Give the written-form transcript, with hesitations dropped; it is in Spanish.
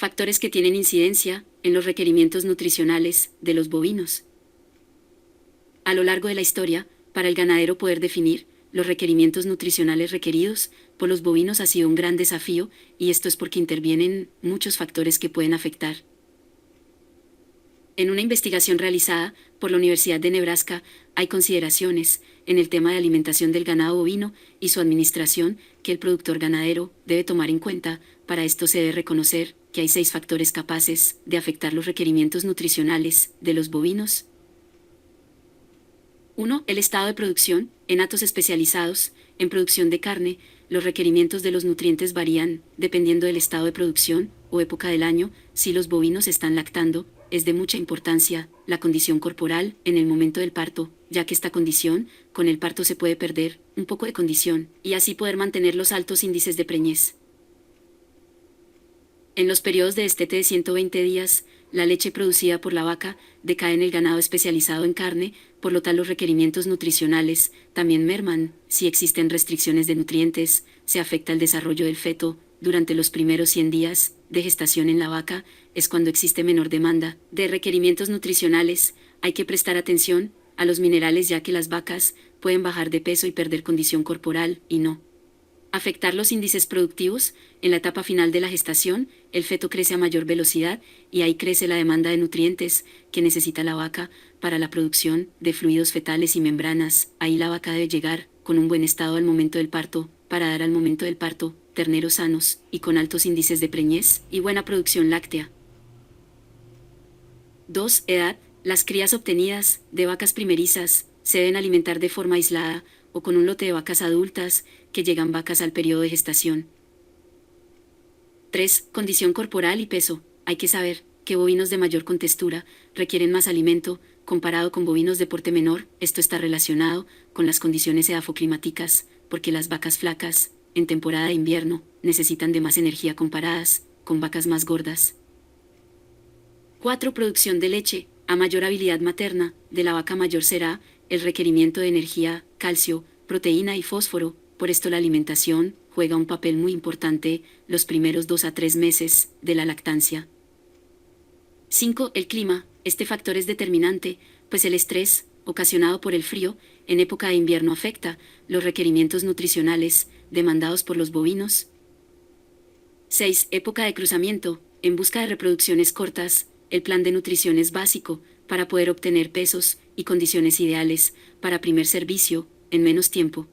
Factores que tienen incidencia en los requerimientos nutricionales de los bovinos. A lo largo de la historia, para el ganadero poder definir los requerimientos nutricionales requeridos por los bovinos ha sido un gran desafío, y esto es porque intervienen muchos factores que pueden afectar. En una investigación realizada por la Universidad de Nebraska, hay consideraciones en el tema de alimentación del ganado bovino y su administración que el productor ganadero debe tomar en cuenta. Para esto se debe reconocer que hay 6 factores capaces de afectar los requerimientos nutricionales de los bovinos. 1. El estado de producción. En hatos especializados en producción de carne, los requerimientos de los nutrientes varían dependiendo del estado de producción o época del año. Si los bovinos están lactando, es de mucha importancia la condición corporal en el momento del parto, ya que esta condición, con el parto se puede perder un poco de condición, y así poder mantener los altos índices de preñez. En los periodos de destete de 120 días, la leche producida por la vaca decae en el ganado especializado en carne, por lo tal los requerimientos nutricionales también merman. Si existen restricciones de nutrientes, se afecta el desarrollo del feto. Durante los primeros 100 días de gestación en la vaca es cuando existe menor demanda de requerimientos nutricionales. Hay que prestar atención a los minerales, ya que las vacas pueden bajar de peso y perder condición corporal y no afectar los índices productivos. En la etapa final de la gestación, el feto crece a mayor velocidad y ahí crece la demanda de nutrientes que necesita la vaca para la producción de fluidos fetales y membranas. Ahí la vaca debe llegar con un buen estado al momento del parto, para dar al momento del parto terneros sanos y con altos índices de preñez y buena producción láctea. 2. Edad. Las crías obtenidas de vacas primerizas se deben alimentar de forma aislada o con un lote de vacas adultas que llegan vacas al periodo de gestación. 3. Condición corporal y peso. Hay que saber que bovinos de mayor contextura requieren más alimento comparado con bovinos de porte menor. Esto está relacionado con las condiciones edafoclimáticas, porque las vacas flacas, en temporada de invierno, necesitan de más energía comparadas con vacas más gordas. 4. Producción de leche. A mayor habilidad materna de la vaca, mayor será el requerimiento de energía, calcio, proteína y fósforo. Por esto la alimentación juega un papel muy importante los primeros 2 a 3 meses de la lactancia. 5. El clima. Este factor es determinante, pues el estrés ocasionado por el frío en época de invierno afecta los requerimientos nutricionales demandados por los bovinos. 6. Época de cruzamiento. En busca de reproducciones cortas, el plan de nutrición es básico para poder obtener pesos y condiciones ideales para primer servicio en menos tiempo.